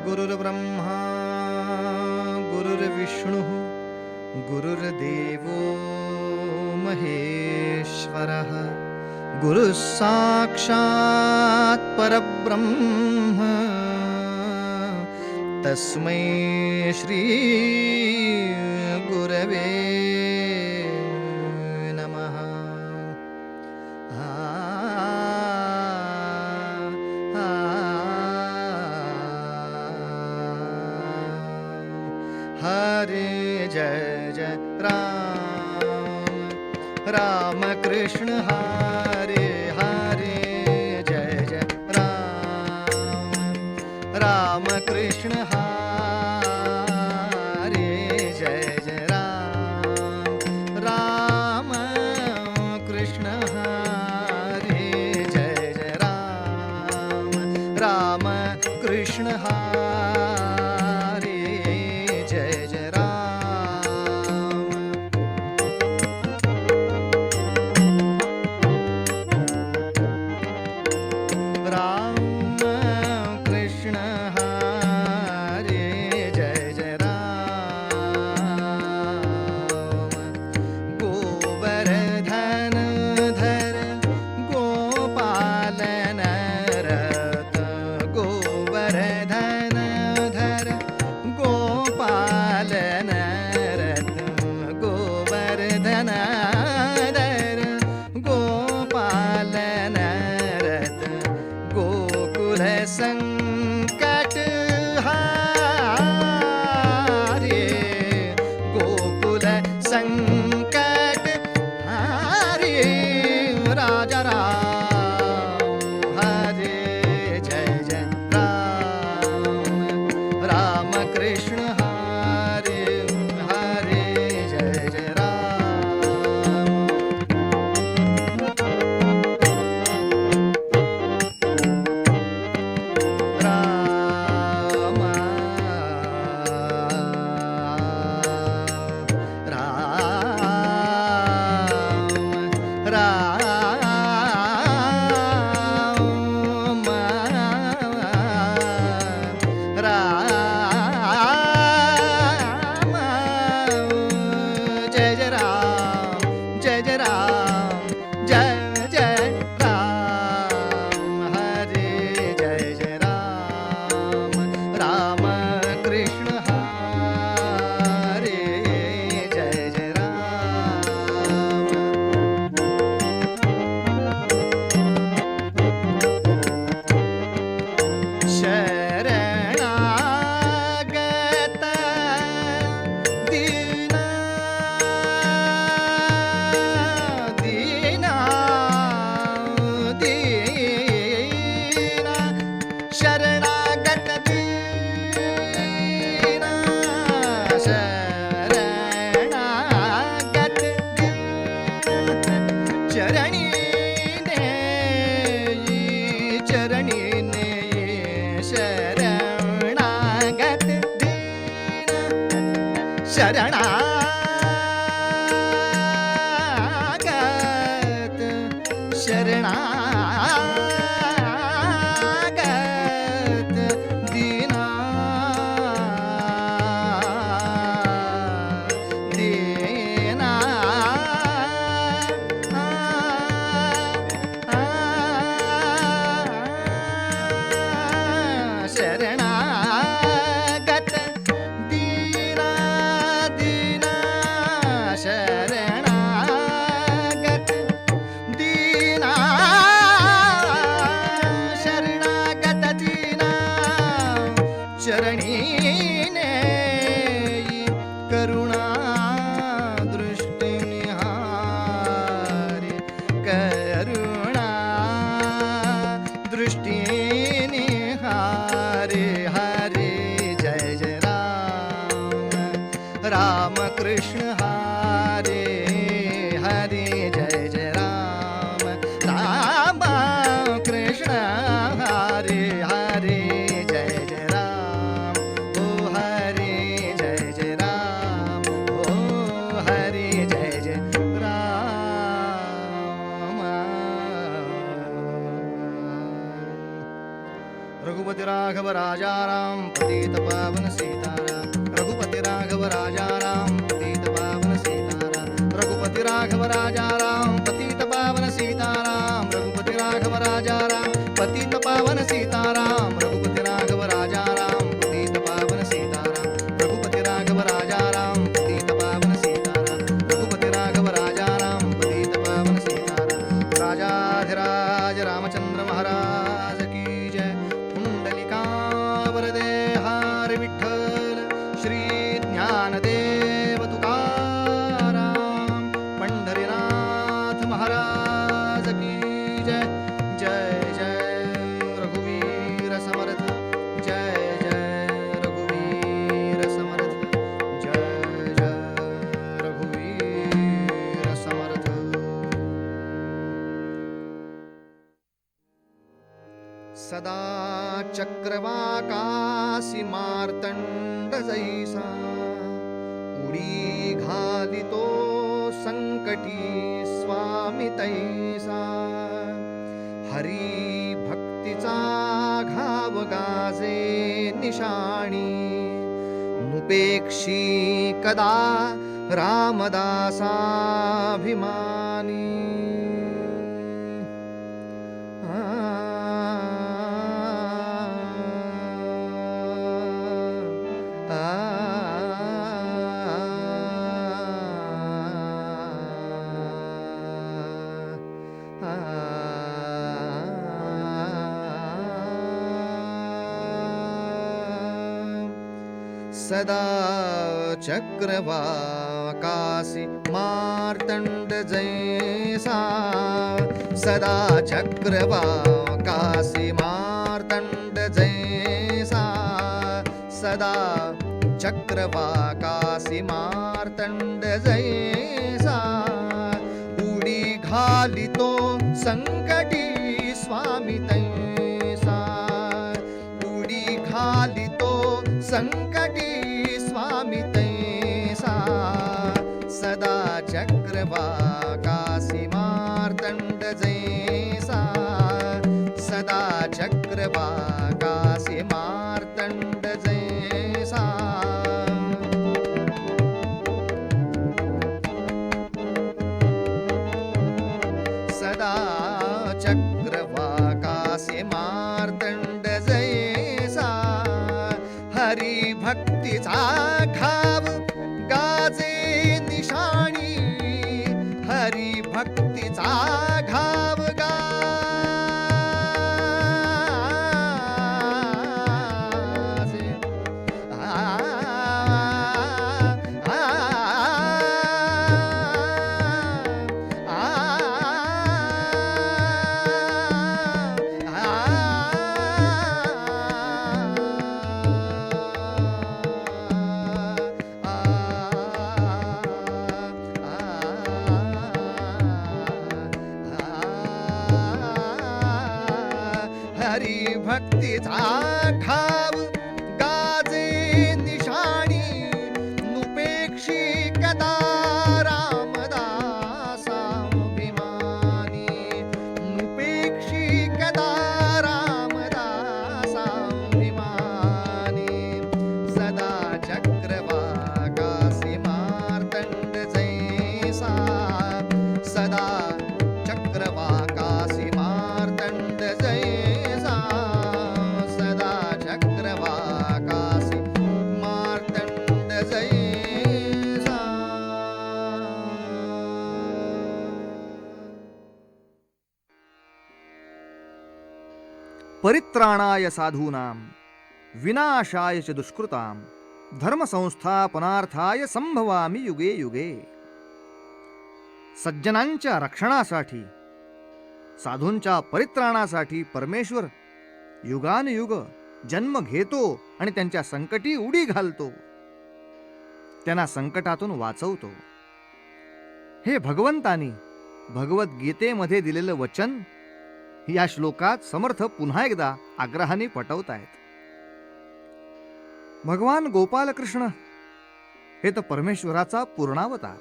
गुरुर्ब्रह्मा गुरुर्विष्णुः गुरुर्देवो महेश्वरः गुरुः साक्षात् परब्रह्म तस्मै श्री गुरवे नमः। हरे जय जय राम राम कृष्ण हरे हरे जय जय राम राम कृष्ण हरे जय जय राम राम कृष्ण हरे जय जय राम राम कृष्ण हरे जय जय राम। राम कृष्ण हरे जय जय राम। गोवर्धन धर गोपाल नरत गोवर्धन धर गोपाल नरत गोवर्धन धर गोपाल नरत गोकुल संकट हारे गोकुल संकट हारे राजा राम हरे जय जय राम राम कृष्ण हरे हरे जय जय राम। राम राम राम जय जय राम जय जय राम जय जय राम हरे जय जय राम राम कृष्ण हरे जय जय राम। शरणागत दीना दीना दीना शरणागत दीना शरणागत दीना चरणी ने शरणागत दीना शरणागत शरणागत दीना दीना शरणागत दीना दीना शरणागत दीना शरणागत दीना चरणी ने करुणा दृष्टि निहारी करुणा दृष्टि निहारे हरे जय जय राम राम कृष्ण हरे हरे जय जय राम राम कृष्ण हरे हरे जय जय राम ओ हरे जय जय राम ओ हरे जय जय राम। रघुपति राघव राजा राम राम पतित पावन सीताराम रघुपति राघव राजा राम पतित पावन सीताराम रघुपति राघव राजा राम पतित पावन सीताराम रघुपति राघव राजा राम पतित पावन सीताराम रघुपति राघव राजा राम पतित पावन सीताराम रघुपति राघव राजा राम पतित पावन सीताराम रघुपति राघव राजा राम पतित पावन सीताराम राजाधिराज रामचंद्र महाराज की जय पुंडलिकावरदे हर विठ्ठल श्री ज्ञानदेव तुकाराम पंढरीनाथ महाराज की जय जय जय रघुवीर समर्थ जय जय रघुवीर समर्थ जय जय रघुवीर समर्थ सदा चक्रवाकासी मार्तंड जैसा उडी घालितो संकटी स्वामी तैसा हरी भक्तीचा घाव गाजे निशाणी नुपेक्षी कदा रामदासाभिमानी सदा चक्रवाकासी मार्तंड जैसा सदा चक्रवाकासी मार्तंड जैसा सदा चक्रवाकासी मार्तंड जैसा उडी घालितो संकटी स्वामी तैसा उडी घालितो संकटी स्वामी तैसा सदा चक्रवाकासी मार्तंड जैसा सदा चक्रवाकासी मार्तंड जैसा सदा चक्रवाकासी मार्तंड जैसा हरी भक्तीचा घाव गाजे निशाणी हरी भक्तीचा घाव गाजे हरी भक्तीचा घाव गाजे निशाणी नुपेक्षी कदा रामदासाभिमानी नुपेक्षी कदा रामदासाभिमानी सदा चक्रवाकासी मार्तंड जैसा सदा चक्रवाकासी मार्तंड जैसा सदा चक्रवाकासी मार्तंड जैसा परित्राणाय साधूनां विनाशाय च दुष्कृतां धर्मसंस्थापनार्थाय संभवामि युगे युगे सज्जनांच्या रक्षणासाठी साधूंच्या परित्राणासाठी परमेश्वर युगानुयुग जन्म घेतो आणि त्यांच्या संकटी उडी घालतो त्यांना संकटातून वाचवतो. हे भगवंतानी भगवद्गीतेमध्ये दिलेलं वचन या श्लोकात समर्थ पुन्हा एकदा आग्रहाने पटवतायत. भगवान गोपालकृष्ण हे तर परमेश्वराचा पूर्णावतार.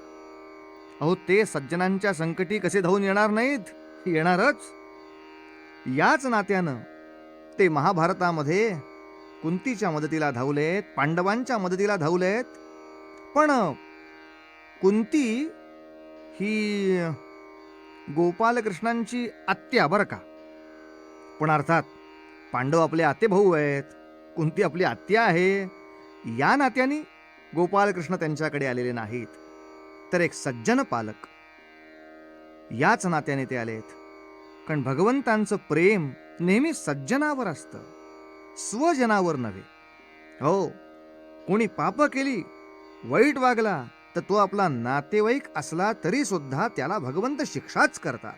अहो ते सज्जनांच्या संकटी कसे धावून येणार नाहीत, येणारच. याच नात्यानं ते महाभारतामध्ये कुंतीच्या मदतीला धावलेत, पांडवांच्या मदतीला धावलेत. पण कुंती ही गोपालकृष्णांची आत्या बरं का. पण अर्थात पांडव आपले आतेभाऊ आहेत, कुंती आपली आत्या आहे. या नात्याने गोपालकृष्ण त्यांच्याकडे आलेले नाहीत, तर एक सज्जन पालक याच नात्याने ते आलेत. कारण भगवंतांचं प्रेम नेहमी सज्जनावर असतं, स्वजनावर नव्हे. हो, कोणी पाप केली, वाईट वागला, तर तो आपला नातेवाईक असला तरी सुद्धा त्याला भगवंत शिक्षाच करतात.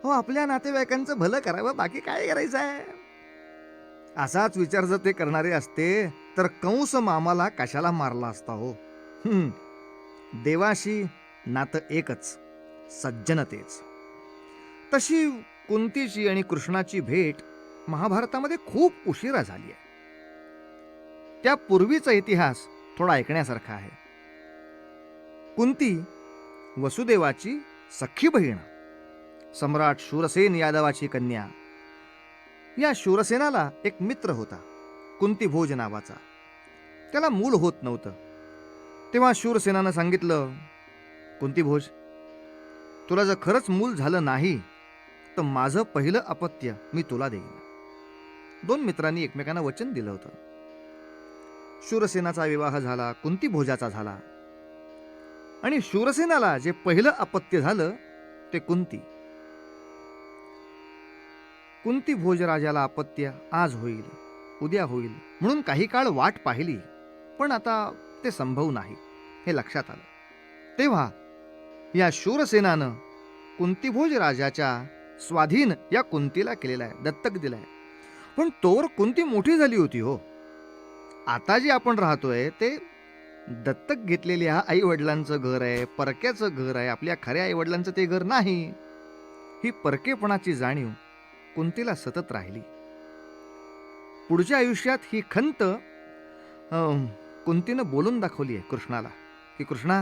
हो, आपल्या नातेवाईकांचं भलं करावं, बाकी काय करायचं आहे. असाच विचार जर ते करणारे असते तर कंस मामाला कशाला मारला असता हो. देवाशी नातं एकच, सज्जनतेच. तशी कुंतीची आणि कृष्णाची भेट महाभारतामध्ये खूप उशिरा झाली आहे. त्या पूर्वीचा इतिहास थोडा ऐकण्यासारखा आहे. कुंती वसुदेवाची सख्खी बहीण, सम्राट शूरसेन यादवाची कन्या. या शूरसेनाला एक मित्र होता, कुंतीभोज नावाचा. त्याला मूल होत नव्हतं. तेव्हा शूरसेनानं सांगितलं, कुंतीभोज, तुला जर खरंच मूल झालं नाही तर माझं पहिलं अपत्य मी तुला देईन. दोन मित्रांनी एकमेकांना वचन दिलं होतं. शूरसेनाचा विवाह झाला, कुंतीभोजाचा झाला. आणि शूरसेनाला जे पहिलं अपत्य झालं ते कुंती. कुंतीभोज राजाला अपत्य आज होईल, उद्या होईल म्हणून काही काळ वाट पाहिली, पण आता ते संभव नाही हे लक्षात आलं. तेव्हा या शूरसेनानं कुंतीभोज राजाच्या स्वाधीन या कुंतीला केलेला आहे, दत्तक दिलाय. पण तोवर कुंती मोठी झाली होती हो. आता जे आपण राहतोय ते दत्तक घेतलेल्या आई वडिलांचं घर आहे, परक्याचं घर आहे. आपल्या खऱ्या आई वडिलांचं ते घर नाही. ही परकेपणाची जाणीव कुंतीला सतत राहिली. पुढच्या आयुष्यात ही खंत कुंतीनं बोलून दाखवली आहे कृष्णाला, की कृष्णा,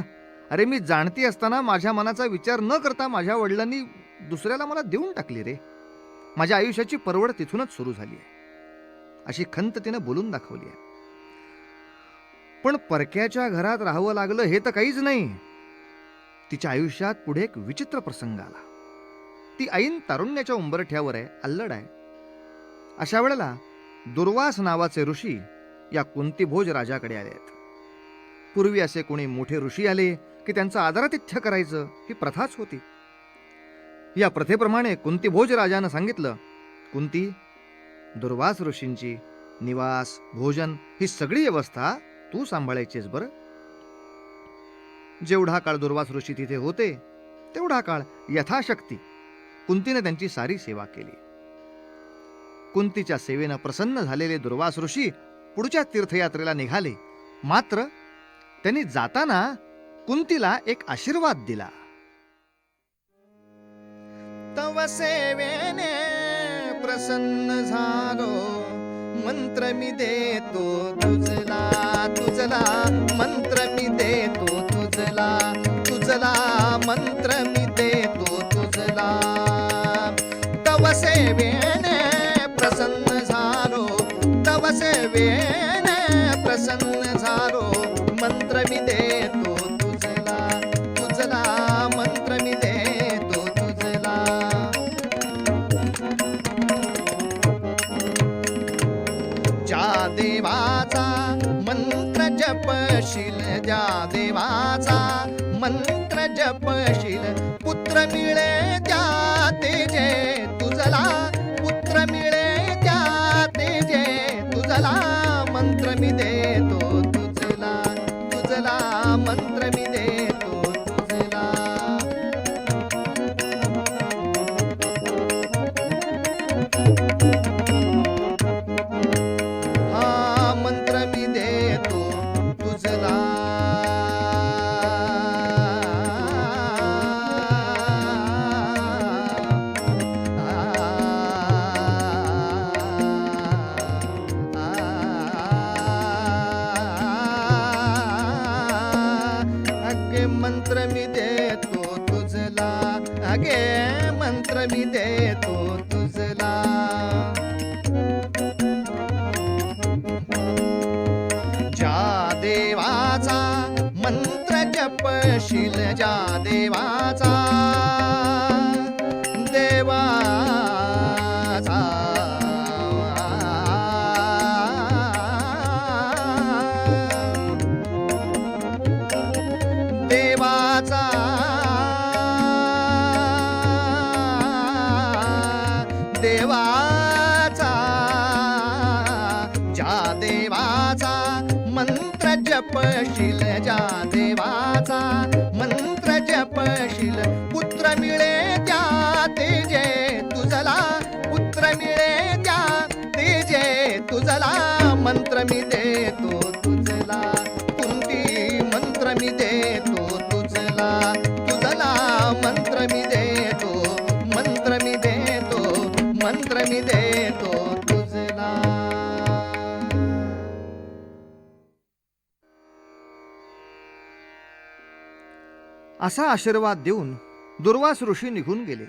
अरे मी जाणती असताना माझ्या मनाचा विचार न करता माझ्या वडिलांनी दुसऱ्याला मला देऊन टाकली रे. माझ्या आयुष्याची परवड तिथूनच सुरू झाली आहे, अशी खंत तिनं बोलून दाखवली आहे. पण परक्याच्या घरात राहावं लागलं हे तर काहीच नाही. तिच्या आयुष्यात पुढे एक विचित्र प्रसंग आला. ती ऐन तारुण्याच्या उंबरठ्यावर आहे, अल्लड आहे. अशा वेळेला दुर्वास नावाचे ऋषी या कुंतीभोज राजाकडे आले आहेत. पूर्वी असे कोणी मोठे ऋषी आले की त्यांचं आदरातिथ्य करायचं ही प्रथाच होती. या प्रथेप्रमाणे कुंतीभोज राजानं सांगितलं, कुंती, दुर्वास ऋषींची निवास, भोजन ही सगळी व्यवस्था तू सांभाळायचीस बरं. जेवढा काळ दुर्वास ऋषी तिथे होते तेवढा काळ यथाशक्ती कुंतीने त्यांची सारी सेवा केली. कुंतीच्या सेवेनं प्रसन्न झालेले दुर्वास ऋषी पुढच्या तीर्थयात्रेला निघाले. मात्र त्यांनी जाताना कुंतीला एक आशीर्वाद दिला. तव सेवेने प्रसन्न झालो, मंत्र मी देतो तुझला, तुझला मंत्र मी देतो तुझला, तुझला मंत्र मी देतो तुझला. तव सेवेने प्रसन्न झालो, तव सेवेने प्रसन्न झालो, मंत्र मी देतो तुझला, तुझला मंत्र मी देतो तुझला. ज्या देवाचा मंत्र जपशील, ज्या देवाचा मंत्र जपशील, पुत्र मिळे त्या तेजे तुझला, पुत्र मिळे त्या तेजे तुझला, मंत्र मी देतो तुझला, तुझला मंत्र मी देतो तुझला. हा मंत्र मी देतो तुझला. मंत्र मी देतो तुझला, अगे मंत्र मी देतो तुझला. जपशील ज्या देवाचा देवाचा देवाचा देवाचा ज्या देवाचा मंत्र जपशील ज्या देवाचा मंत्र जपशील पुत्र मिळे त्या तेजे तुझला पुत्र मिळे त्या तेजे तुझला मंत्र मी देतो तुझला कुंती मंत्र मी देतो तुझला तुझला मंत्र मी देतो मंत्र मी देतो मंत्र मी देतो तुझला. असा आशीर्वाद देऊन दुर्वास ऋषी निघून गेले.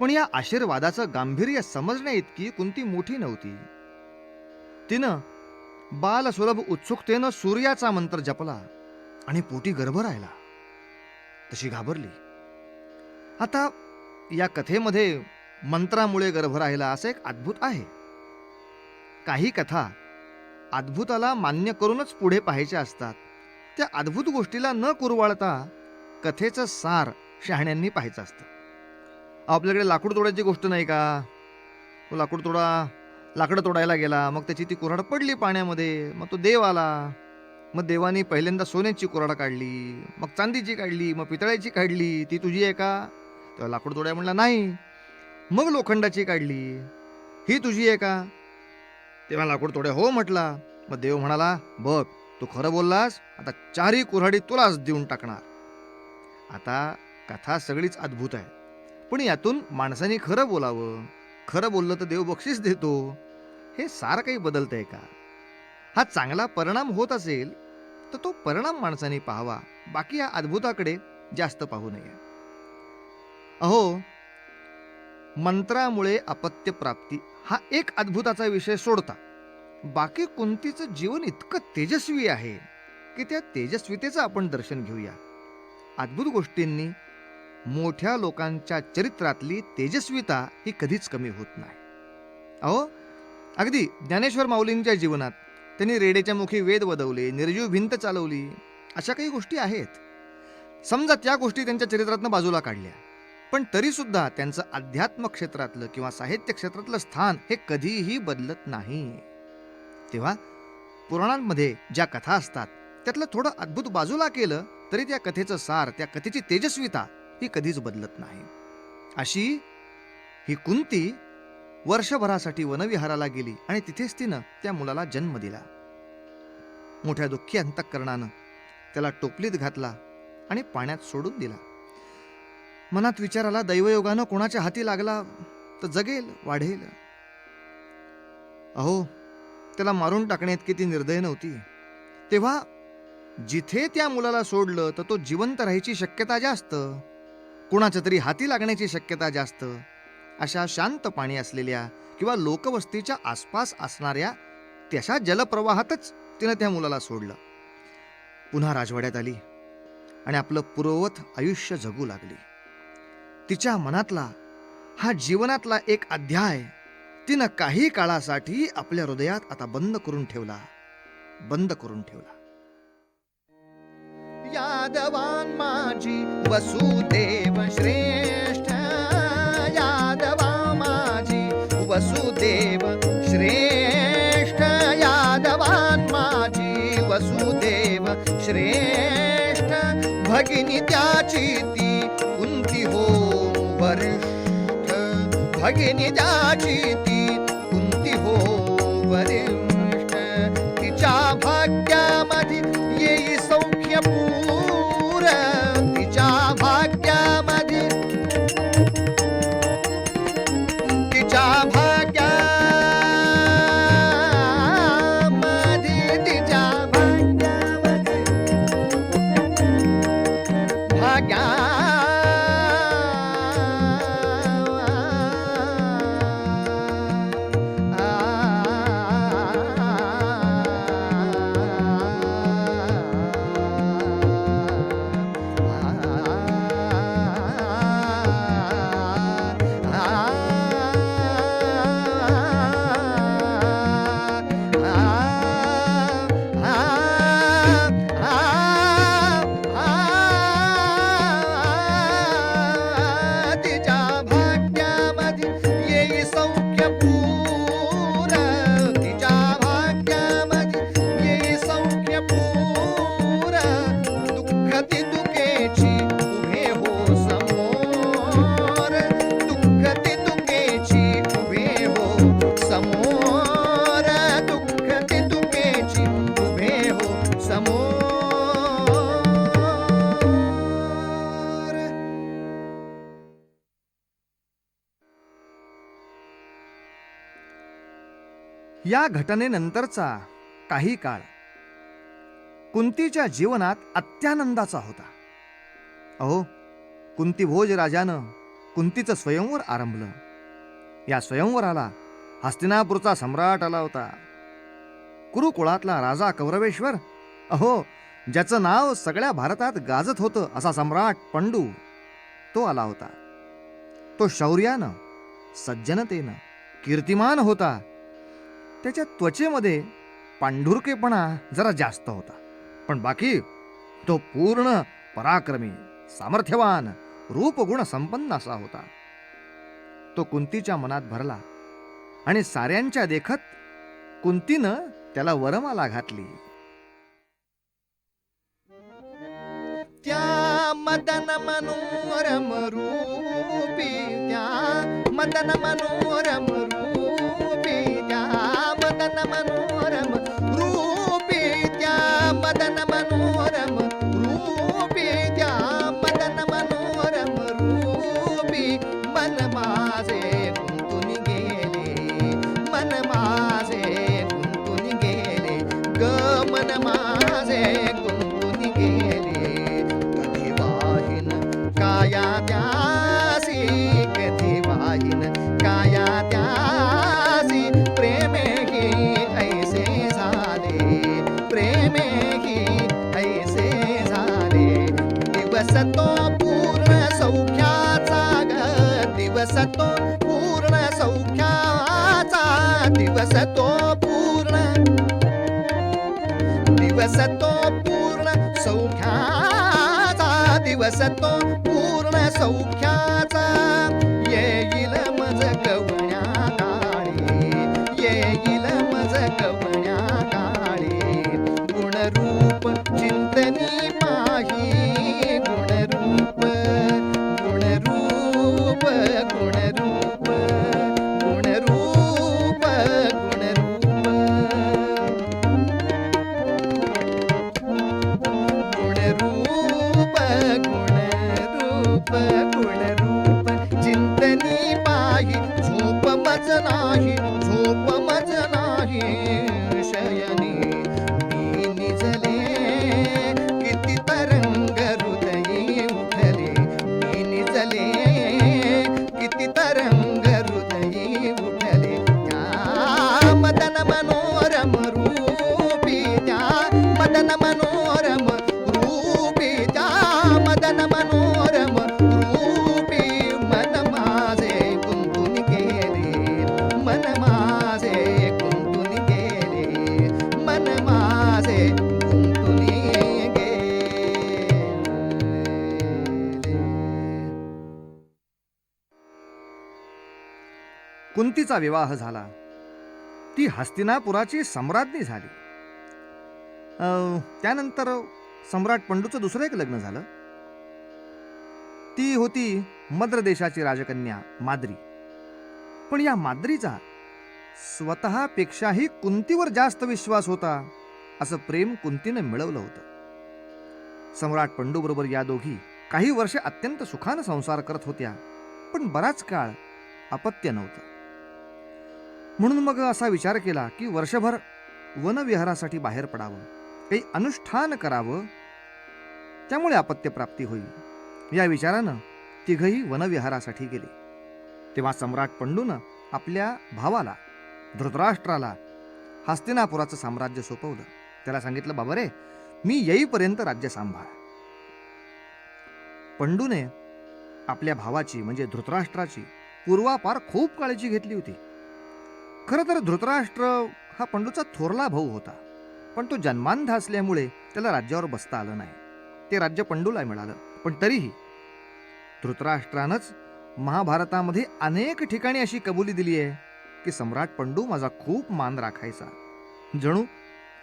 पण या आशीर्वादाचं गांभीर्य समजण्या इतकी कुंती मोठी नव्हती. तिनं बालसुलभ उत्सुकतेनं सूर्याचा मंत्र जपला आणि पोटी गर्भ राहिला. तशी घाबरली. आता या कथेमध्ये मंत्रामुळे गर्भ राहिला असं एक अद्भुत आहे. काही कथा अद्भुताला मान्य करूनच पुढे पाहायच्या असतात. त्या अद्भुत गोष्टीला न कुरवाळता कथेचं सार शहाण्यांनी पाहायचं असतं. आपल्याकडे लाकूड तोडायची गोष्ट नाही का? तो लाकडं तोडायला गेला, मग त्याची ती कुऱ्हाड पडली पाण्यामध्ये, मग तो देव आला. मग देवानी पहिल्यांदा सोन्याची कुऱ्हाड काढली, मग चांदीची काढली, मग पितळ्याची काढली. ती तुझी आहे का? तेव्हा लाकूड तोडाय म्हणला नाही. मग लोखंडाची काढली, ही तुझी आहे का? तेव्हा लाकूड तोड्या हो म्हटला. मग देव म्हणाला, बघ तू खरं बोललास, आता 4ही कुऱ्हाडी तुलाच देऊन टाकणार. आता कथा सगळीच अद्भुत आहे, पण यातून माणसाने खरं बोलावं. खरं बोललं तर देव बक्षीस देतो. हे सार काही बदलतंय का? हा चांगला परिणाम होत असेल तर तो परिणाम माणसाने पाहावा, बाकी या अद्भुताकडे जास्त पाहू नये. अहो, मंत्रामुळे अपत्य प्राप्ती हा एक अद्भुताचा विषय सोडता बाकी कुंतीचं जीवन इतकं तेजस्वी आहे की त्या तेजस्वितेचं आपण दर्शन घेऊया. अद्भुत गोष्टींनी मोठ्या लोकांच्या चरित्रातली तेजस्विता ही कधीच कमी होत नाही. अहो, अगदी ज्ञानेश्वर माऊलींच्या जीवनात त्यांनी रेड्याच्या मुखी वेद वदवले, निर्जीव भिंत चालवली, अशा काही गोष्टी आहेत. समजा त्या गोष्टी त्यांच्या चरित्रातनं बाजूला काढल्या, पण तरी सुद्धा त्यांचं अध्यात्म क्षेत्रातलं किंवा साहित्य क्षेत्रातलं स्थान हे कधीही बदलत नाही. तेव्हा पुराणांमध्ये ज्या कथा असतात त्यातलं थोडं अद्भुत बाजूला केलं तरी त्या कथेचं सार, त्या कथेची तेजस्विता ही कधीच बदलत नाही. अशी ही कुंती वर्षभरासाठी वनविहाराला गेली आणि तिथेच तिनं त्या मुलाला जन्म दिला. मोठ्या दुःखी अंतःकरणानं त्याला टोपलीत घातला आणि पाण्यात सोडून दिला. मनात विचार आला, दैवयोगानं कोणाच्या हाती लागला तर जगेल, वाढेल. अहो, त्याला मारून टाकण्यात किती निर्दय नव्हती. तेव्हा जिथे त्या मुलाला सोडलं तर तो जिवंत राहायची शक्यता जास्त, कुणाच्या तरी हाती लागण्याची शक्यता जास्त. अशा शांत पाणी असलेल्या किंवा लोकवस्तीच्या आसपास असणाऱ्या त्याच्या जलप्रवाहातच तिनं त्या मुलाला सोडलं. पुन्हा राजवाड्यात आली आणि आपलं पूर्ववत आयुष्य जगू लागली. तिच्या मनातला हा जीवनातला एक अध्याय तिनं काही काळासाठी आपल्या हृदयात आता बंद करून ठेवला. यादवान माझी वसुदेव श्रेष्ठ, यादवा माझी वसुदेव श्रेष्ठ, यादवान माझी वसुदेव श्रेष्ठ. भगिनी त्याची ती कुंती हो वरिष्ठ, भगिनी त्याची ती कुंती हो वरिष्ठ. तिच्या भाग्यामध्ये येई सौख्य पूर, तिच्या भाग्यामध्ये, तिच्या भाग्यामध्ये, तिच्या भाग्यामध्ये या घटनेनंतरचा काही काळ कुंतीच्या जीवनात अत्यानंदाचा होता. अहो, कुंतीभोज राजानं कुंतीचं स्वयंवर आरंभलं. या स्वयंवराला हस्तिनापूरचा सम्राट आला होता. कुरुकुळातला राजा कौरवेश्वर, अहो, ज्याचं नाव सगळ्या भारतात गाजत होतं असा सम्राट पंडू, तो आला होता. तो शौर्यानं, सज्जनतेनं कीर्तिमान होता. त्याच्या त्वचेमध्ये पांढुरकेपणा जरा जास्त होता, पण बाकी तो पूर्ण पराक्रमी, सामर्थ्यवान, रूपगुण संपन्न असा होता. तो कुंतीच्या मनात भरला आणि साऱ्यांच्या देखत कुंतीनं त्याला वरमाला घातली. त्या मदन मनोरम रूपी, त्या मदन मनोरम रूपी, त्या मदन मनोरम रूपी, त्या मदन मनोरम रूपी, त्या मदन मनोरम रूपी, मन माझे गुंतून गेले, मन माझे गुंतून गेले, ग मन माझे गुंतून गेले. कधी वाहिन काया त्यासी, कधी वाहिन काया त्यासी, प्रेमे ही ऐसे झाले, प्रेमे ही ऐसे झाले. दिवस तो पूर्ण सौख्याचा ग, दिवस तो पूर्ण सौख्याचा, दिवस तो पूर्ण, दिवस तो पूर्ण सौख्याचा, दिवस तो पूर्ण सौख्याचा. येईल मज गवण्या काळी, येईल मज गवण्या काळी. गुणरूप चिंतनी पाही, गुणरूप, गुणरूप, गुणरूप, गुणरूप, गुणरूप, गुणरूप, गुणरूप चिंतनी पाही. झोप मज नाही, झोप मज नाही, शयनी मी निजले, किती तरंग हृदयी उठले, मी निजले, किती तरंग हृदयी उठले. त्या मदन मनोरम रूपी, त्या मदन मनोरम रूपी, त्या मदन मनोरम रूपी, मन माझे गुंतून गेले, मन माझे गुंतून गेले, मन माझे गुंतून गेले. कुंतीचा विवाह झाला. ती हस्तिनापुराची सम्राज्ञी झाली. त्यानंतर सम्राट पंडूचं दुसरं एक लग्न झालं. ती होती मद्र देशाची राजकन्या माद्री. पण या माद्रीचा स्वतःपेक्षाही कुंतीवर जास्त विश्वास होता, असं प्रेम कुंतीनं मिळवलं होतं. सम्राट पंडू बरोबर या दोघी काही वर्ष अत्यंत सुखानं संसार करत होत्या, पण बराच काळ अपत्य नव्हतं. म्हणून मग असा विचार केला की वर्षभर वनविहारासाठी बाहेर पडावं, काही अनुष्ठान करावं, त्यामुळे अपत्य प्राप्ती होईल. या विचारानं तिघही वनविहारासाठी गेले. तेव्हा सम्राट पंडूनं आपल्या भावाला धृतराष्ट्राला हस्तिनापुराचं साम्राज्य सोपवलं. त्याला सांगितलं, बाबा रे, मी येईपर्यंत राज्य सांभाळ. पंडूने आपल्या भावाची म्हणजे धृतराष्ट्राची पूर्वापार खूप काळजी घेतली होती. खरं तर धृतराष्ट्र हा पंडूचा थोरला भाऊ होता, पण तो जन्मांध असल्यामुळे त्याला राज्यावर बसता आलं नाही. ते राज्य पंडूला मिळालं. पण तरीही धृतराष्ट्रानंच महाभारतामध्ये अनेक ठिकाणी अशी कबुली दिली आहे की सम्राट पंडू माझा खूप मान राखायचा. जणू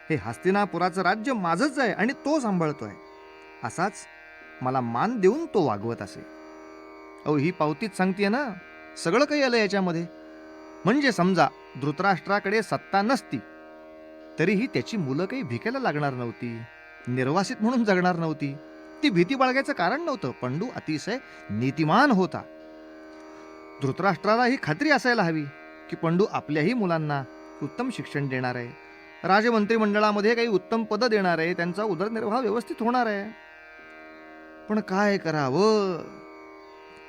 हे हस्तिनापुराचं राज्य माझंच आहे आणि तो सांभाळतोय, असाच मला मान देऊन तो वागवत असे. अहो, ही पावतीच सांगतेय ना, सगळं काही आलं याच्यामध्ये. म्हणजे समजा धृतराष्ट्राकडे सत्ता नसती तरीही त्याची मुलं काही भिकेला लागणार नव्हती, निर्वासित म्हणून जगणार नव्हती. ती भीती बाळगायचं कारण नव्हतं. पंडू अतिशय नीतिमान होता. धृतराष्ट्राला ही खात्री असायला हवी की पंडू आपल्याही मुलांना उत्तम शिक्षण देणार आहे, राजमंत्रिमंडळामध्ये काही उत्तम पद देणार आहे, त्यांचा उदरनिर्वाह व्यवस्थित होणार आहे. पण काय करावं,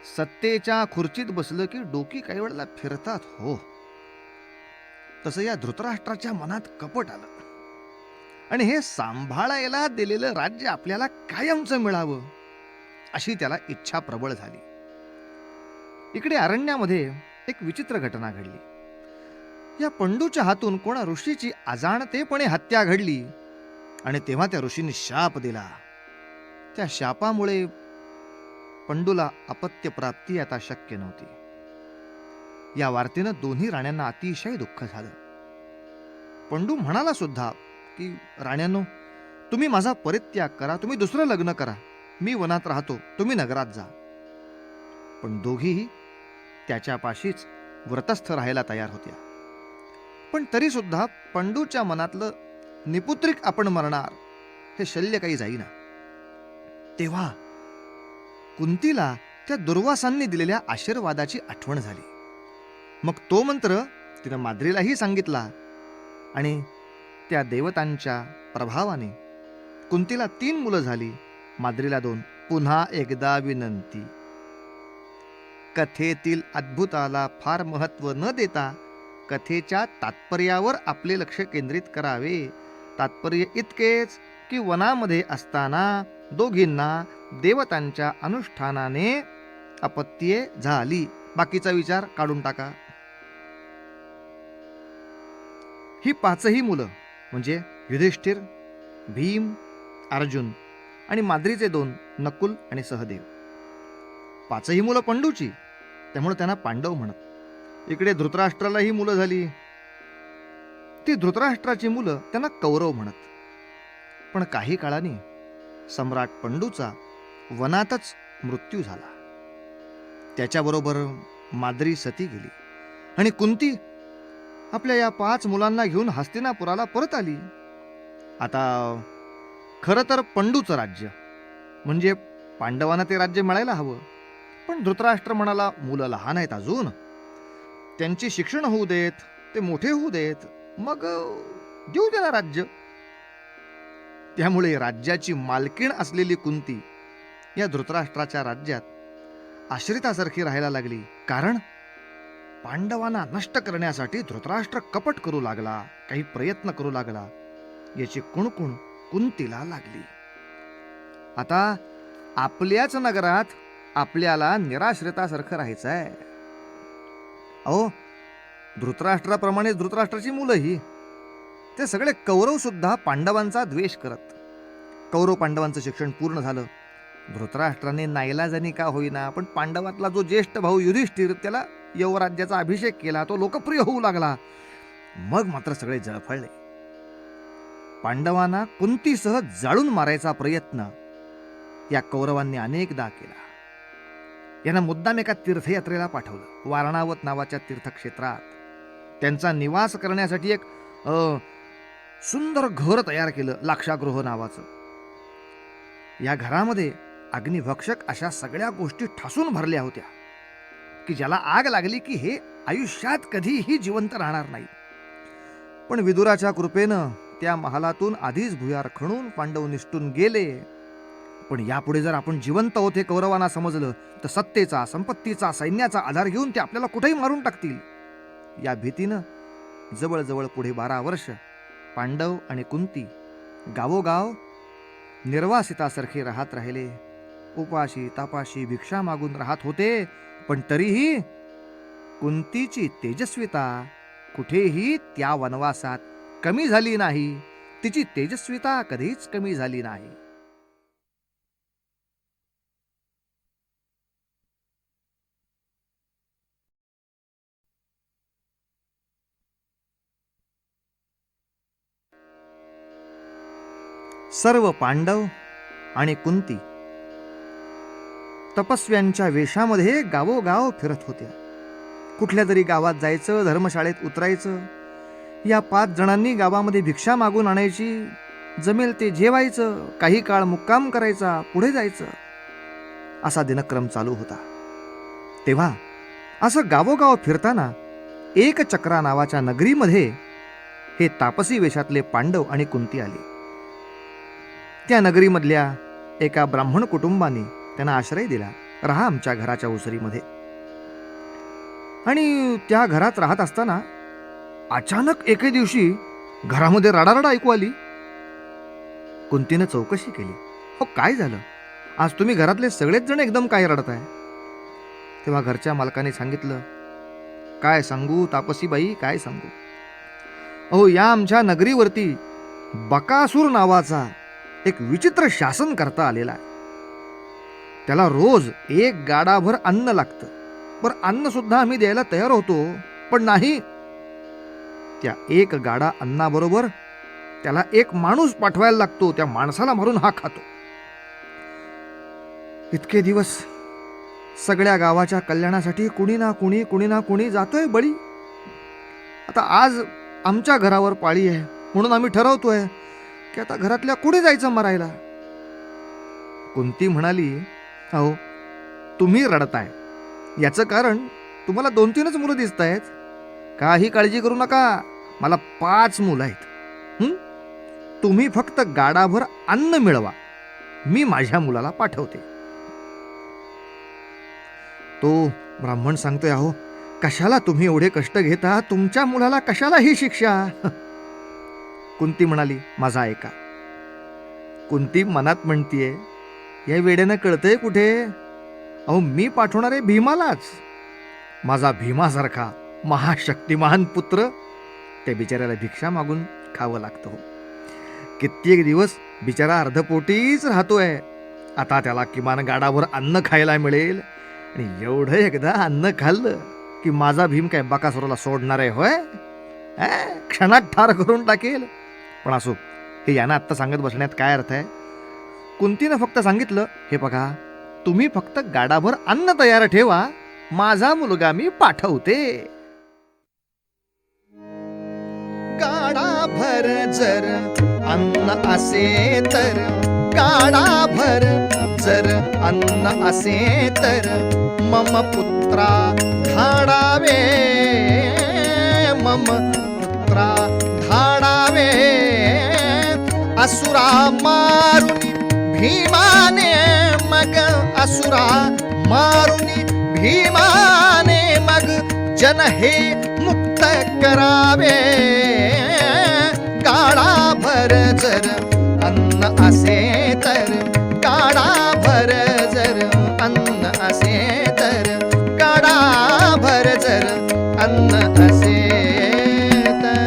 सत्तेच्या खुर्चीत बसलं की डोकी काही वेळेला फिरतात हो. तसं या धृतराष्ट्राच्या मनात कपट आलं आणि हे सांभाळायला दिलेलं राज्य आपल्याला कायमचं मिळावं अशी त्याला इच्छा प्रबळ झाली. इकडे अरण्यामध्ये एक विचित्र घटना घडली. या पंडूच्या हातून कोणा ऋषीची अजाणतेपणे हत्या घडली आणि तेव्हा त्या ऋषीने शाप दिला. त्या शापामुळे पंडूला अपत्य प्राप्ती आता शक्य नव्हती. या वार्तेनं दोन्ही राण्यांना अतिशय दुःख झालं. पंडू म्हणाला सुद्धा की राण्यांनो, तुम्ही माझा परित्याग करा, तुम्ही दुसरं लग्न करा, मी वनात राहतो, तुम्ही नगरात जा. पण दोघीही त्याच्यापाशीच व्रतस्थ राहायला तयार होत्या. पण तरी सुद्धा पंडूच्या मनातलं निपुत्रिक आपण मरणार हे शल्य काही जाईना. तेव्हा कुंतीला त्या दुर्वासांनी दिलेल्या आशीर्वादाची आठवण झाली. मग तो मंत्र तिनं माद्रीलाही सांगितला आणि त्या देवतांच्या प्रभावाने कुंतीला 3 मुलं झाली, माद्रीला 2. पुन्हा एकदा विनंती, कथेतील अद्भुताला फार महत्व न देता कथेच्या तात्पर्यावर आपले लक्ष केंद्रित करावे. तात्पर्य इतकेच की वनामध्ये असताना दोघींना देवतांच्या अनुष्ठानाने अपत्ये झाली. बाकीचा विचार काढून टाका. ही 5ही मुलं म्हणजे युधिष्ठिर, भीम, अर्जुन आणि माद्रीचे 2 नकुल आणि सहदेव. 5ही मुलं पंडूची, त्यामुळे त्यांना पांडव म्हणत. इकडे धृतराष्ट्रालाही मुलं झाली. ती धृतराष्ट्राची मुलं त्यांना कौरव म्हणत. पण काही काळाने सम्राट पंडूचा वनातच मृत्यू झाला. त्याच्याबरोबर माद्री सती गेली आणि कुंती आपल्या या 5 मुलांना घेऊन हस्तिनापुराला परत आली. आता खरं तर पंडूचं राज्य म्हणजे पांडवांना ते राज्य मिळायला हवं. पण धृतराष्ट्र म्हणाला, मुलं लहान आहेत अजून, त्यांची शिक्षण होऊ देत, ते मोठे होऊ देत, मग देऊ द्या राज्य. त्यामुळे राज्याची मालकीण असलेली कुंती या धृतराष्ट्राच्या राज्यात आश्रितासारखी राहायला लागली. कारण पांडवांना नष्ट करण्यासाठी धृतराष्ट्र कपट करू लागला, काही प्रयत्न करू लागला, याची कुणकुण कुंतीला लागली. आता आपल्याच नगरात आपल्याला निराश्रितासारखं राहायचं आहे. अहो, धृतराष्ट्राप्रमाणे धृतराष्ट्राची मुलंही, ते सगळे कौरव सुद्धा पांडवांचा द्वेष करत. कौरव पांडवांचं शिक्षण पूर्ण झालं. धृतराष्ट्राने नाईलाजाने का होईना पण पांडवातला जो ज्येष्ठ भाऊ युधिष्ठिर, त्याला यवराज्याचा अभिषेक केला, तो लोकप्रिय होऊ लागला. मग मात्र सगळे जळफळले. पांडवांना कुंतीसह जाळून मारायचा प्रयत्न या कौरवांनी अनेकदा केला. यांना मुद्दाम एका तीर्थयात्रेला पाठवलं, वारणावत नावाच्या तीर्थक्षेत्रात. त्यांचा निवास करण्यासाठी एक सुंदर घर तयार केलं, लाक्षागृह नावाचं. या घरामध्ये अग्निभक्षक अशा सगळ्या गोष्टी ठासून भरल्या होत्या की ज्याला आग लागली की हे आयुष्यात कधीही जिवंत राहणार नाही. पण विदुराच्या कृपेनं त्या महालातून आधीच भुयार खणून पांडव निसटून गेले. पण यापुढे जर आपण जिवंत होते कौरवांना समजलं तर सत्तेचा, संपत्तीचा, सैन्याचा आधार घेऊन ते आपल्याला कुठेही मारून टाकतील. या भीतीनं जवळजवळ पुढे 12 वर्ष पांडव आणि कुंती गावोगाव निर्वासितासारखे राहत राहिले. उपाशी तापाशी भिक्षा मागून राहत होते. पण तरीही कुंतीची तेजस्विता कुठेही त्या वनवासात कमी झाली नाही. तिची तेजस्विता कधीच कमी झाली नाही. सर्व पांडव आणि कुंती तपस्व्यांच्या वेशामध्ये गावोगाव फिरत होत्या. कुठल्या तरी गावात जायचं, धर्मशाळेत उतरायचं. या 5 जणांनी गावामध्ये भिक्षा मागून आणायची, जमेल ते जेवायचं, काही काळ मुक्काम करायचा, पुढे जायचं, असा दिनक्रम चालू होता. तेव्हा असं गावोगाव फिरताना एकचक्रा नावाच्या नगरीमध्ये हे तापसी वेशातले पांडव आणि कुंती आली. त्या नगरीमधल्या एका ब्राह्मण कुटुंबाने त्यांना आश्रय दिला. राहा आमच्या घराच्या ओसरीमध्ये. आणि त्या घरात राहत असताना अचानक एके दिवशी घरामध्ये रडारड ऐकू आली. कुंतीनं चौकशी केली. हो, काय झालं? आज तुम्ही घरातले सगळेच जण एकदम काय रडत आहे? तेव्हा घरच्या मालकाने सांगितलं, काय सांगू तापसीबाई, काय सांगू? अहो, या आमच्या नगरीवरती बकासूर नावाचा एक विचित्र शासन करता आलेला आहे. त्याला रोज एक गाडाभर अन्न लागतं. बरं, अन्न सुद्धा आम्ही द्यायला तयार होतो, पण नाही. त्या एक गाडा अन्नाबरोबर त्याला एक माणूस पाठवायला लागतो. त्या माणसाला मारून हा खातो. इतके दिवस सगळ्या गावाच्या कल्याणासाठी कुणी ना कुणी जातोय बळी. आता आज आमच्या घरावर पाळी आहे, म्हणून आम्ही ठरवतोय की आता घरातल्या कुणी जायचं मरायला. कुंती म्हणाली, अहो, तुम्ही रडताय याचं कारण तुम्हाला 2-3च मुलं दिसत आहेत. काही काळजी करू नका, मला 5 मुलं आहेत. तुम्ही फक्त गाडाभर अन्न मिळवा, मी माझ्या मुलाला पाठवते. तो ब्राह्मण सांगतोय, अहो, कशाला तुम्ही एवढे कष्ट घेता? तुमच्या मुलाला कशाला ही शिक्षा? कुंती म्हणाली, माझा ऐका. कुंती मनात म्हणतीये, या वेड्यानं कळतंय कुठे? अहो, मी पाठवणार आहे भीमालाच. माझा भीमासारखा महाशक्तिमान पुत्र त्या बिचाऱ्याला भिक्षा मागून खावं लागतं. हो, कित्येक दिवस बिचारा अर्धपोटीच राहतोय. आता त्याला किमान गाडावर अन्न खायला मिळेल. आणि एवढं एकदा अन्न खाल्लं की माझा भीम काय बकासुराला सोडणार आहे होय? क्षणात ठार करून टाकेल. पण असो, हे यांना आत्ता सांगत बसण्यात काय अर्थ आहे? कुंतीनं फक्त सांगितलं, हे बघा, तुम्ही फक्त गाडाभर अन्न तयार ठेवा, माझा मुलगा मी पाठवते. गाडाभर जर अन्न असे तर, गाडाभर जर अन्न असे तर, मम पुत्रा धाडावे, मम पुत्रा धाडावे. असुरा मारुनी भीमाने मग, असुरा मारुनी भीमाने मग, जन हे मुक्त करावे. गाडाभर जर अन्न असे तर, गाडाभर जर अन्न असे तर, गाडाभर जर अन्न असे तर.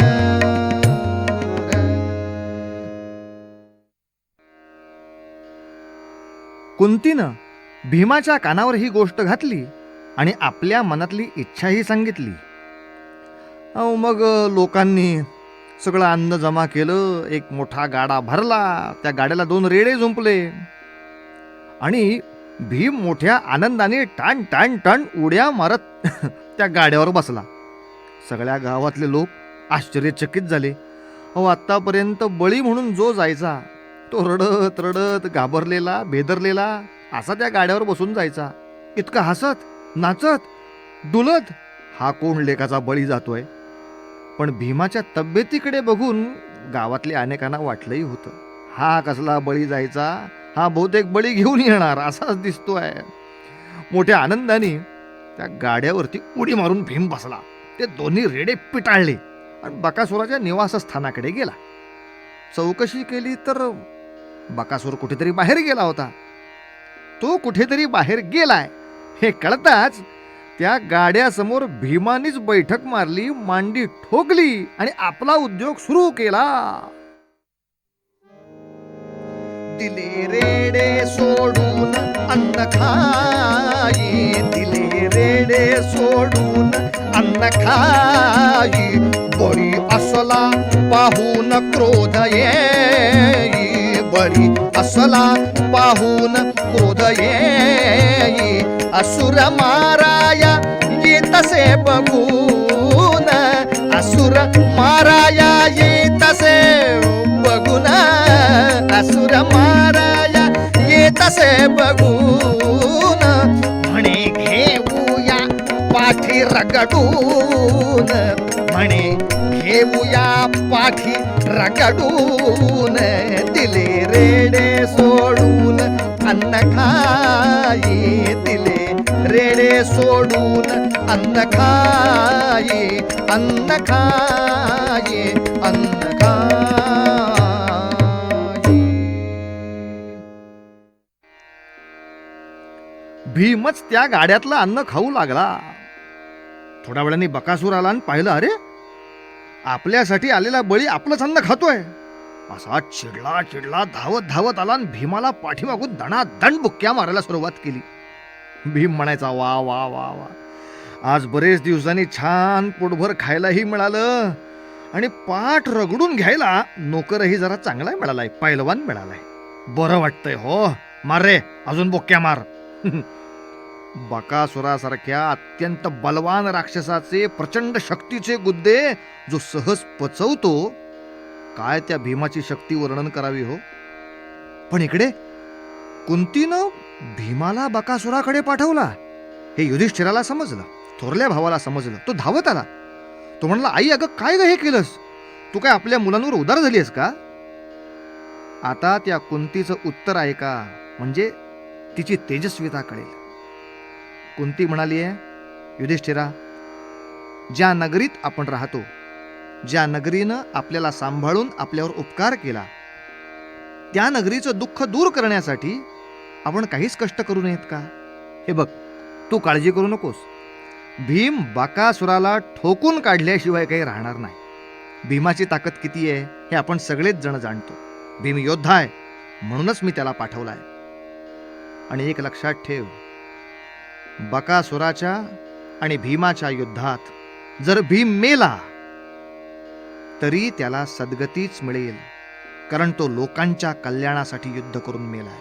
कुंतीनं भीमाच्या कानावर ही गोष्ट घातली आणि आपल्या मनातली इच्छाही सांगितली. मग लोकांनी सगळं अन्न जमा केलं. एक मोठा गाडा भरला. त्या गाड्याला 2 रेडे झुंपले आणि भीम मोठ्या आनंदाने टाण टाण टाण उड्या मारत त्या गाड्यावर बसला. सगळ्या गावातले लोक आश्चर्यचकित झाले. अहो, आत्तापर्यंत बळी म्हणून जो जायचा तो रडत रडत घाबरलेला बेदरलेला असा त्या गाड्यावर बसून जायचा. इतका हसत नाचत डुलत हा कोण लेकाचा बळी जातोय? पण भीमाच्या तब्येतीकडे बघून गावातले अनेकांना वाटलंही होतं, हा कसला बळी जायचा, हा बहुतेक बळी घेऊन येणार असाच दिसतोय. मोठ्या आनंदाने त्या गाड्यावरती उडी मारून भीम बसला. ते दोन्ही रेडे पिटाळले आणि बकासुराच्या निवासस्थानाकडे गेला. चौकशी केली तर बकासूर कुठेतरी बाहेर गेला होता. तो कुठेतरी बाहेर गेलाय हे कळताच त्या गाड्यासमोर भीमानीच बैठक मारली, मांडी ठोकली आणि आपला उद्योग सुरू केला. दिले रेडे सोडून अन्न खाई, दिले रेडे सोडून अन्न खाई. बळी असला पाहून क्रोध येई, बळी असला पाहून क्रोध येई. असुर माराया येतसे बघून, असुर माराया येतसे बघून, असुर माराया येतसे बघून. म्हणे घेऊया पाठी रगडून, म्हणे घेऊया पाठी रगडून दिले रेडे सोडून अन्न खाई दिले रेडे सोडून अन्न खाई अन्न खाई अन्न खाई. भीमच त्या गाड्यातलं अन्न खाऊ लागला. थोड्या वेळाने बकासूर आला आणि पाहिलं, अरे आपल्यासाठी आलेला बळी आपलंच अन्न खातोय. असा चिडला चिडला धावत धावत आला आणि भीमाला पाठीमागून दणादण बुक्क्या मारायला सुरुवात केली. भीम म्हणायचा, वा वा वा वा, आज बरेच दिवसांनी छान पोटभर खायलाही मिळालं आणि पाठ रगडून घ्यायला नोकरही जरा चांगला मिळालाय, पैलवान मिळालाय. बरं वाटतंय. हो, मार रे, अजून बुक्क्या मार. बकासुरासारख्या अत्यंत बलवान राक्षसाचे प्रचंड शक्तीचे गुद्दे जो सहज पचवतो, काय त्या भीमाची शक्ती वर्णन करावी हो. पण इकडे कुंतीनं भीमाला बकासुराकडे पाठवला हे युधिष्ठिराला समजलं, थोरल्या भावाला समजलं. तो धावत आला. तो म्हणला, आई अगं काय ग हे केलंस? तू काय आपल्या मुलांवर उदार झाली आहेस का? आता त्या कुंतीचं उत्तर ऐका, म्हणजे तिची तेजस्विता कळेल. कुंती म्हणाली आहे, युधिष्ठिरा, ज्या नगरीत आपण राहतो, ज्या नगरीनं आपल्याला सांभाळून आपल्यावर उपकार केला, त्या नगरीचं दुःख दूर करण्यासाठी आपण काहीच कष्ट करू नयेत का? हे बघ, तू काळजी करू नकोस. भीम बकासुराला ठोकून काढल्याशिवाय काही राहणार नाही. भीमाची ताकद किती आहे हे आपण सगळेच जण जाणतो. भीम योद्धा आहे, म्हणूनच मी त्याला पाठवलाय. आणि एक लक्षात ठेव, बकासुराच्या आणि भीमाच्या युद्धात जर भीम मेला तरी त्याला सद्गतीच मिळेल, कारण तो लोकांच्या कल्याणासाठी युद्ध करून मेलाय.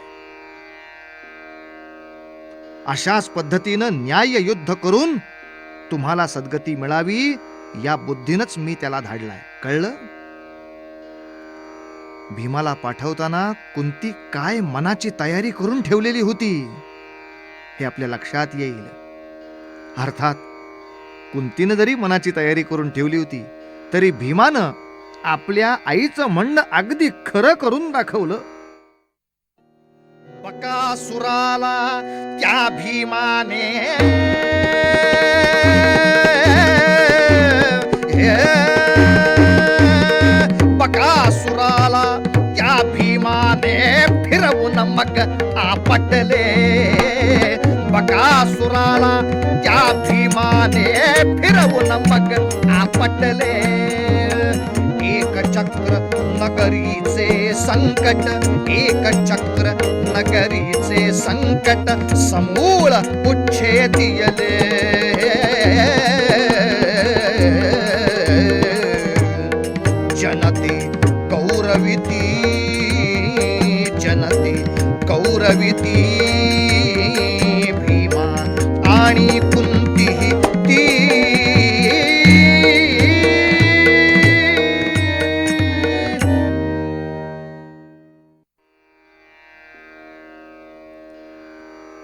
अशाच पद्धतीनं न्याय युद्ध करून तुम्हाला सद्गती मिळावी या बुद्धीनच मी त्याला धाडलाय, कळलं? भीमाला पाठवताना कुंती काय मनाची तयारी करून ठेवलेली होती हे आपल्या लक्षात येईल. अर्थात कुंतीनं जरी मनाची तयारी करून ठेवली होती तरी भीमानं आपल्या आईचं म्हणणं अगदी खरं करून दाखवलं. बकासुराला त्या भीमाने बकासुराला त्या भीमाने फिरवून मग आपटले. बकासुराला त्या भीमाने फिरवून मग आपटले. एक चक्र नगरीचे संकट, एक चक्र नगरीचे संकट समूळ उच्छेदिले. जनते कौरविती, जनते कौरविती भीमा आणि कुंती ती.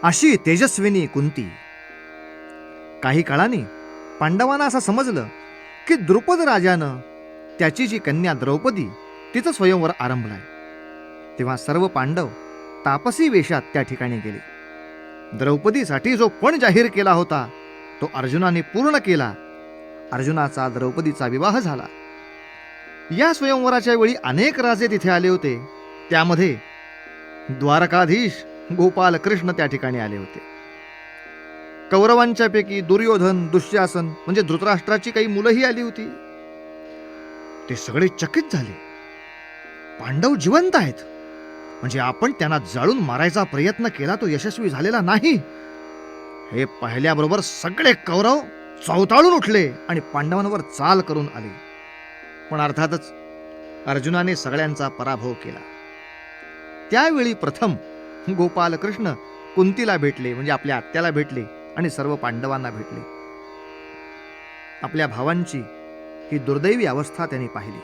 अशी तेजस्विनी कुंती. काही काळाने पांडवांना असं समजलं की द्रुपद राजानं त्याची जी कन्या द्रौपदी तिचं स्वयंवर आरंभलाय. तेव्हा सर्व पांडव तापसी वेशात त्या ठिकाणी गेले. द्रौपदीसाठी जो पण जाहीर केला होता तो अर्जुनाने पूर्ण केला. अर्जुनाचा द्रौपदीचा विवाह झाला. या स्वयंवराच्या वेळी अनेक राजे तिथे आले होते. त्यामध्ये द्वारकाधीश गोपाल कृष्ण त्या ठिकाणी आले होते. कौरवांच्या पैकी दुर्योधन, दुःशासन म्हणजे धृतराष्ट्राची काही मुलंही आली होती. ते सगळे चकित झाले. पांडव जिवंत आहेत, म्हणजे आपण त्यांना जाळून मारायचा प्रयत्न केला तो यशस्वी झालेला नाही हे पाहिल्याबरोबर सगळे कौरव चवताळून उठले आणि पांडवांवर चाल करून आले. पण अर्थातच अर्जुनाने सगळ्यांचा पराभव केला. त्यावेळी प्रथम गोपाल कृष्ण कुंतीला भेटले, म्हणजे आपल्या आत्याला भेटले आणि सर्व पांडवांना भेटले. आपल्या भावांची ही दुर्दैवी अवस्था त्यांनी पाहिली.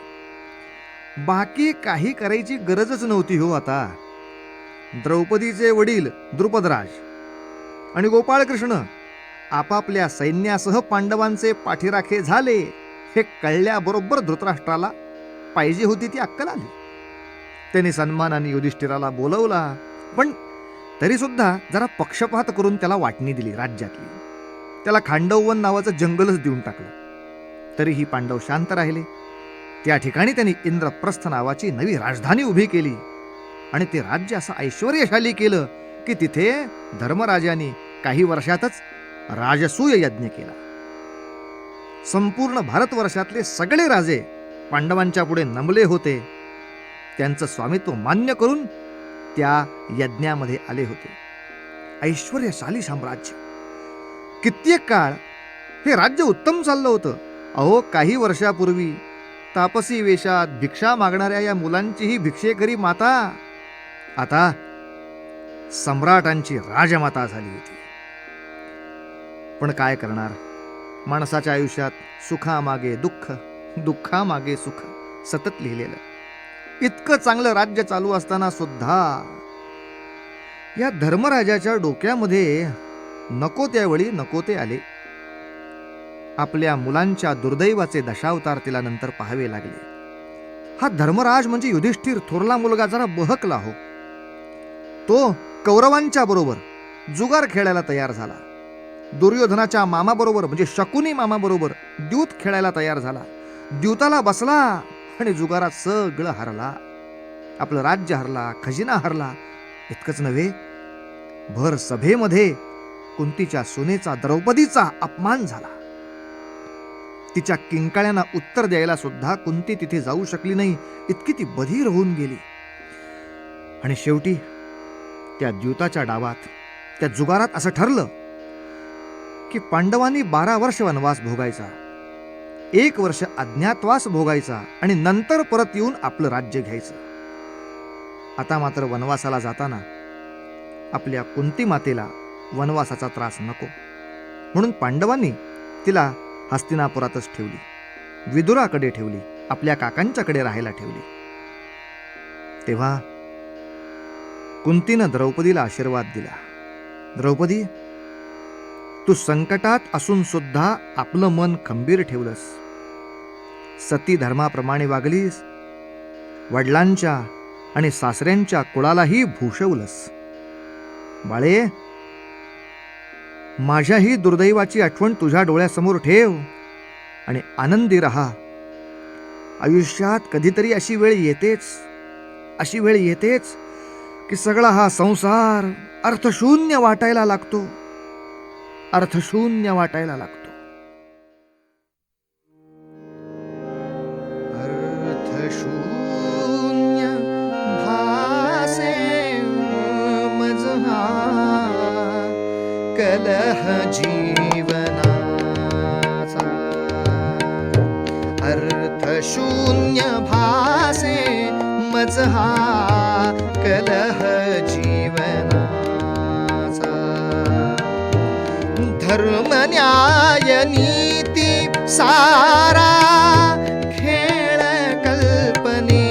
बाकी काही करायची गरजच नव्हती हो. आता द्रौपदीचे वडील द्रुपदराज आणि गोपाळकृष्ण आपापल्या सैन्यासह पांडवांचे पाठीराखे झाले हे कळल्याबरोबर धृतराष्ट्राला पाहिजे होती ती अक्कल आली. त्यांनी सन्मानाने युधिष्ठिराला बोलवला, पण तरी सुद्धा जरा पक्षपात करून त्याला वाटणी दिली राज्यातली. त्याला खांडववन नावाचं जंगलच देऊन टाकलं. तरीही पांडव शांत राहिले. त्या ठिकाणी त्यांनी इंद्रप्रस्थ नावाची नवी राजधानी उभी केली आणि ते राज्य असं ऐश्वर्यशाली केलं की तिथे धर्मराजांनी काही वर्षातच राजसूय यज्ञ केला. संपूर्ण भारतवर्षातले सगळे राजे पांडवांच्या पुढे नमले होते. त्यांचं स्वामित्व मान्य करून त्या यज्ञामध्ये आले होते. ऐश्वर्यशाली साम्राज्य. कित्येक काळ हे राज्य उत्तम चाललं होतं. अहो, काही वर्षापूर्वी तापसी वेशात भिक्षा मागणाऱ्या या मुलांचीही भिक्षेकरी माता आता सम्राटांची राजमाता झाली होती. पण काय करणार, माणसाच्या आयुष्यात सुखामागे दुःख, दुःखामागे सुख सतत लिहिलेलं. इतकं चांगलं राज्य चालू असताना सुद्धा या धर्मराजाच्या डोक्यामध्ये नको त्यावेळी नको ते आले. आपल्या मुलांच्या दुर्दैवाचे दशावतार तिला नंतर पाहावे लागले. हा धर्मराज म्हणजे युधिष्ठिर थोरला मुलगा जरा बहकला हो. तो कौरवांच्या बरोबर जुगार खेळायला तयार झाला. दुर्योधनाच्या मामाबरोबर म्हणजे शकुनी मामाबरोबर द्यूत खेळायला तयार झाला. द्यूताला बसला आणि जुगारात सगळं हरला. आपलं राज्य हरला, खजिना हरला. इतकंच नव्हे, भर सभेमध्ये कुंतीच्या सुनेचा, द्रौपदीचा अपमान झाला. तिच्या किंकाळ्यांना उत्तर द्यायला सुद्धा कुंती तिथे जाऊ शकली नाही. इतकी ती बधीर होऊन गेली. आणि शेवटी त्या द्यूताच्या डावात, त्या जुगारात असं ठरलं की पांडवांनी 12 वर्ष वनवास भोगायचा, 1 वर्ष अज्ञातवास भोगायचा आणि नंतर परत येऊन आपलं राज्य घ्यायचं. आता मात्र वनवासाला जाताना आपल्या कुंती मातेला वनवासाचा त्रास नको, म्हणून पांडवांनी तिला हस्तिनापुरातच ठेवली. विदुराकडे ठेवली, आपल्या काकांच्याकडे राहायला ठेवली. तेव्हा कुंतीनं द्रौपदीला आशीर्वाद दिला. द्रौपदी, तू संकटात असून सुद्धा आपलं मन खंबीर ठेवलंस. सती धर्माप्रमाणे वागलीस. वडिलांच्या आणि सासऱ्यांच्या कुळालाही भूषवलंस. बाळे, माझ्याही दुर्दैवाची आठवण तुझ्या डोळ्यासमोर ठेव आणि आनंदी रहा. आयुष्यात कधीतरी अशी वेळ येतेच की सगळा हा संसार अर्थशून्य वाटायला लागतो. अर्थशून्य भासे मजहा कलह जीवनाचा. अर्थशून्य भासे मजहा कलह जीवनाचा. धर्म न्याय नीती सारा खेळ कल्पनेचा.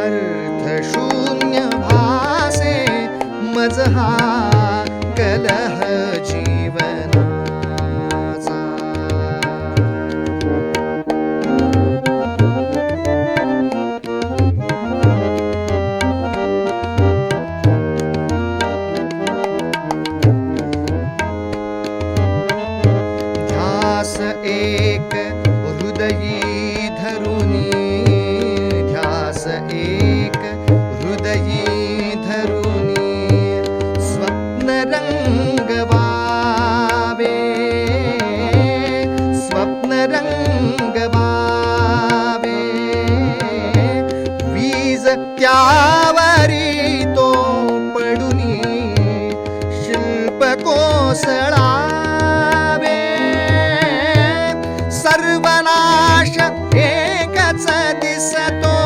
अर्थशून्य भासे मजहा कलह जीवनाचा. ध्यास एक हृदयी धरुनी. ध्यास एक हृदयी धरुनी. स्वप्न रंगवावे. स्वप्न रंगवावे. वीज त्यावरी तो पडुनी. शिल्प कोसळावे. सर्वनाश एकच दिसतो.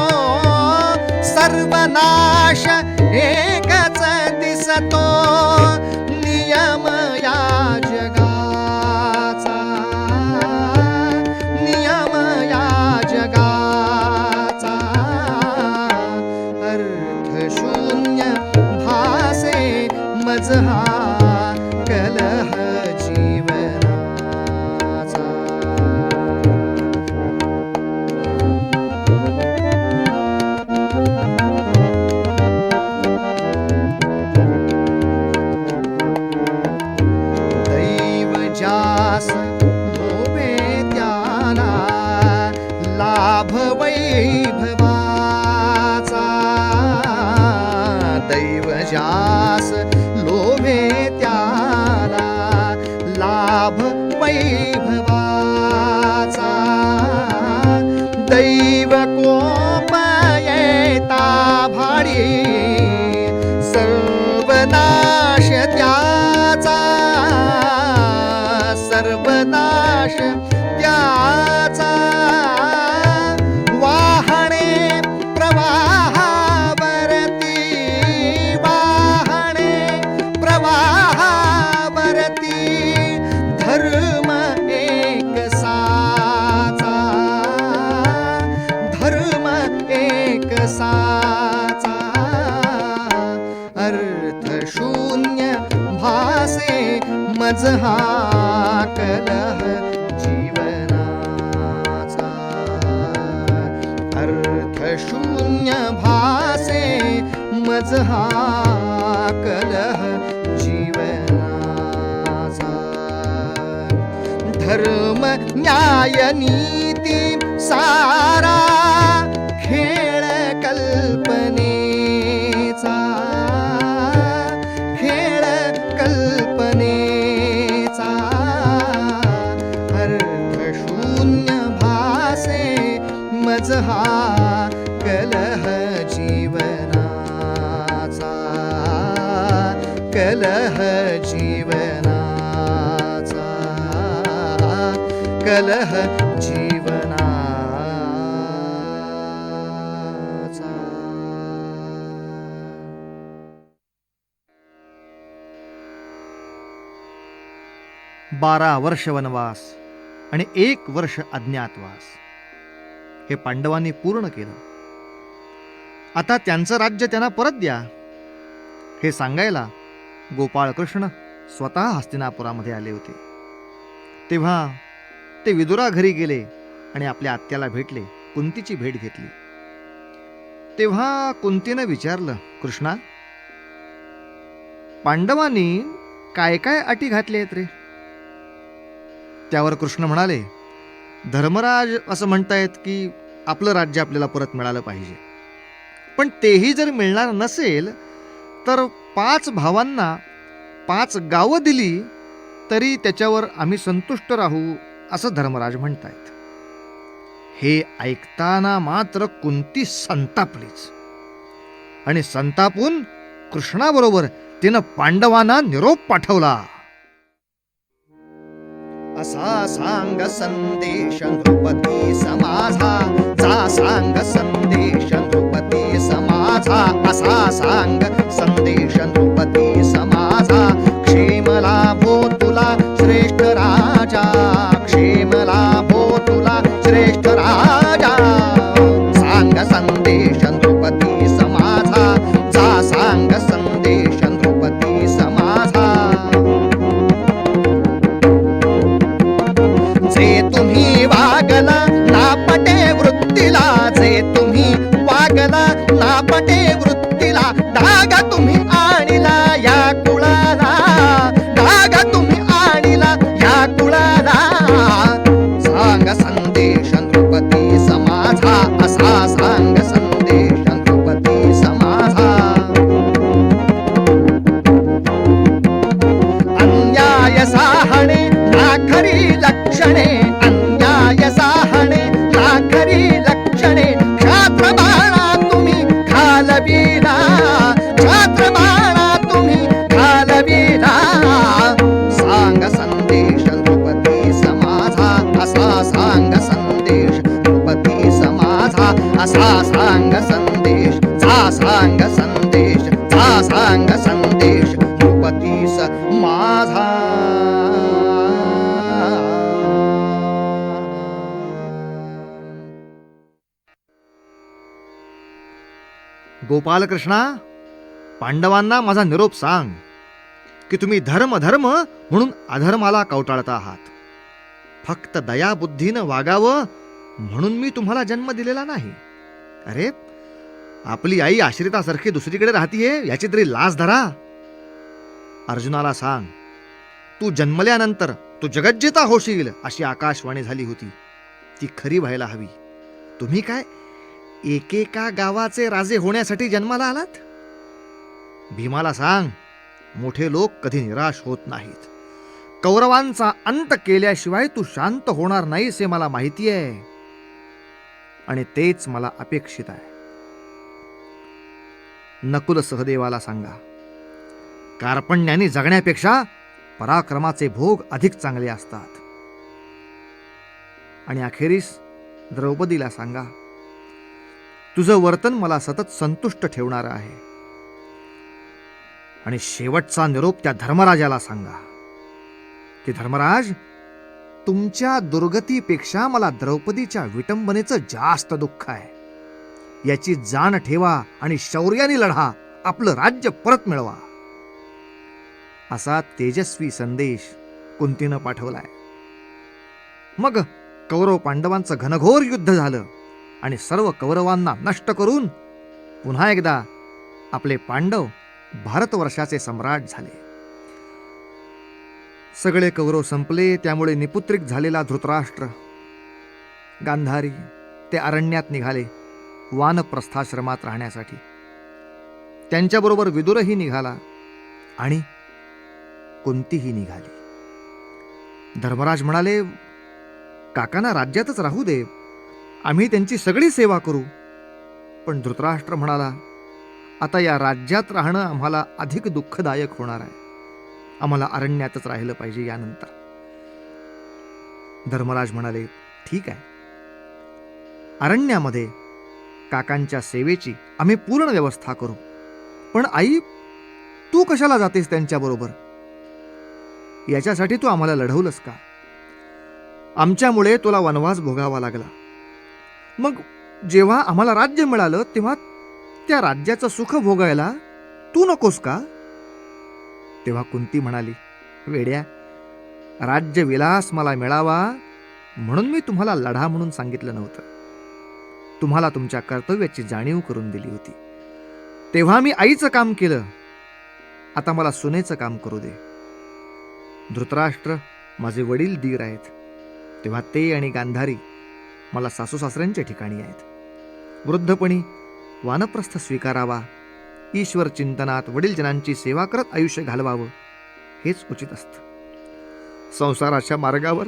सर्वनाश एकच दिसतो. नियम या जगाचा. नियम या जगाचा. अर्थशून्य भासे मजहा कलह लोभे त्याला लाभ वैभवाचा, दैव ज्यास लोभे त्याला लाभ वैभवाचा, दैव कोप येता भाडी सर्वनाश त्याचा, सर्वनाश त्याचा, वाहणे प्रवाहावरती, वाहणे प्रवाहावरती, धर्म एक साचा, धर्म एक साचा, अर्थ शून्य भासे मज हा कलह जीवनाचा, अर्थ शून्य भासे मज हा कलह जीवनाचा, धर्म न्याय नीती सारा खेळ कल्पनेचा, खेळ कल्पनेचा, अर्थ शून्य भासे मज हा कलह जीवनाचा, कलह जीवनाचा, कलह जीवनाचा. 12 वर्ष वनवास आणि 1 वर्ष अज्ञातवास हे पांडवांनी पूर्ण केलं. आता त्यांचं राज्य त्यांना परत द्या हे सांगायला गोपाळकृष्ण स्वतः हस्तिनापुरामध्ये आले होते. तेव्हा ते विदुरा घरी गेले आणि आपल्या आत्याला भेटले, कुंतीची भेट घेतली. तेव्हा कुंतीनं विचारलं, कृष्णा, पांडवांनी काय काय अटी घातल्या आहेत रे? त्यावर कृष्ण म्हणाले, धर्मराज असं म्हणतायत की आपलं राज्य आपल्याला परत मिळालं पाहिजे, पण तेही जर मिळणार नसेल तर 5 भावांना 5 गावं दिली तरी त्याच्यावर आम्ही संतुष्ट राहू असं धर्मराज म्हणतायत. हे ऐकताना मात्र कुंती संतापलीच आणि संतापून कृष्णाबरोबर तिनं पांडवांना निरोप पाठवला. असा सांग संदेश नृपती समाजा, जा सांग संदेश नृपती समाजा, असा सांग संदेश नृपती समाजा, क्षेम लाभो तुला श्रेष्ठ राजा, क्षेम लाभो तुला श्रेष्ठ राजा, सांग संदेश नृपती समाजा, जा सांग संदेश नृपती समाजा. जे तुम्ही वागला नापटे वृत्तीला, जे तुम्ही वागला नापटे वृत्तीला, डाग तुम्ही आणला या कुळाला, डाग तुम्ही आणला या कुळाला, सांग संदेश नृपती समाजा, असा सांग संदेश नृपती समाजा. अन्याय साहणे नाखरी लक्षणे, अन्याय साहणे नाखरी लक्षणे, क्षात्रबाणा तुम्ही घालविला, क्षात्रबाणा तुम्ही घालविला, सांग संदेश नृपती समाजा, असा सांग संदेश नृपती समाजा, असा सांग संदेश, जा सांग संदेश, जा सांग संदेश नृपती समाजा. गोपालकृष्णा, पांडवांना माझा निरोप सांग की तुम्ही धर्म धर्म म्हणून अधर्माला कवटाळता आहात. फक्त दयाबुद्धीनं वागावं म्हणून मी तुम्हाला जन्म दिलेला नाही. अरे, आपली आई आश्रितासारखी दुसरीकडे राहतीये याची तरी लाज धरा. अर्जुनाला सांग, तू जन्मल्यानंतर तू जगज्जेता होशील अशी आकाशवाणी झाली होती. ती खरी व्हायला हवी. तुम्ही काय एकेका गावाचे राजे होण्यासाठी जन्माला आलात? भीमाला सांग, मोठे लोक कधी निराश होत नाहीत. कौरवांचा अंत केल्याशिवाय तू शांत होणार नाहीस हे मला माहिती आहे, आणि तेच मला अपेक्षित आहे. नकुल सहदेवाला सांगा, कार्पण्याने जगण्यापेक्षा पराक्रमाचे भोग अधिक चांगले असतात. आणि अखेरीस द्रौपदीला सांगा, तुझं वर्तन मला सतत संतुष्ट ठेवणार आहे. आणि शेवटचा निरोप त्या धर्मराजाला सांगा की धर्मराज, तुमच्या दुर्गतीपेक्षा मला द्रौपदीच्या विटंबनेचं जास्त दुःख आहे. याची जाण ठेवा आणि शौर्याने लढा, आपलं राज्य परत मिळवा. असा तेजस्वी संदेश कुंतीनं पाठवलाय. मग कौरव पांडवांचं घनघोर युद्ध झालं आणि सर्व कौरवांना नष्ट करून पुन्हा एकदा आपले पांडव भारतवर्षाचे सम्राट झाले. सगळे कौरव संपले. त्यामुळे निपुत्रिक झालेला धृतराष्ट्र, गांधारी ते अरण्यात निघाले वानप्रस्थाश्रमात राहण्यासाठी. त्यांच्याबरोबर विदुरही निघाला आणि कुंतीही निघाली. धर्मराज म्हणाले, काकांना राज्यातच राहू दे, आम्ही त्यांची सगळी सेवा करू. पण धृतराष्ट्र म्हणाला, आता या राज्यात राहणं आम्हाला अधिक दुःखदायक होणार आहे. आम्हाला अरण्यातच राहिलं पाहिजे यानंतर. धर्मराज म्हणाले, ठीक आहे, अरण्यामध्ये काकांच्या सेवेची आम्ही पूर्ण व्यवस्था करू. पण आई, तू कशाला जातेस त्यांच्याबरोबर? याच्यासाठी तू आम्हाला लढवलंस का? आमच्यामुळे तुला वनवास भोगावा लागला. मग जेव्हा आम्हाला राज्य मिळालं तेव्हा त्या राज्याचं सुख भोगायला तू नकोस का? तेव्हा कुंती म्हणाली, वेड्या, राज्य विलास मला मिळावा म्हणून मी तुम्हाला लढा म्हणून सांगितलं नव्हतं. तुम्हाला तुमच्या कर्तव्याची जाणीव करून दिली होती. तेव्हा मी आईचं काम केलं, आता मला सुनेचं काम करू दे. धृतराष्ट्र माझे वडील दीर आहेत, तेव्हा ते आणि गांधारी मला सासू सासऱ्यांच्या ठिकाणी आहेत. वृद्धपणी वानप्रस्थ स्वीकारावा, ईश्वर चिंतनात वडीलजनांची सेवा करत आयुष्य घालवावं, हेच उचित असतं. संसाराच्या मार्गावर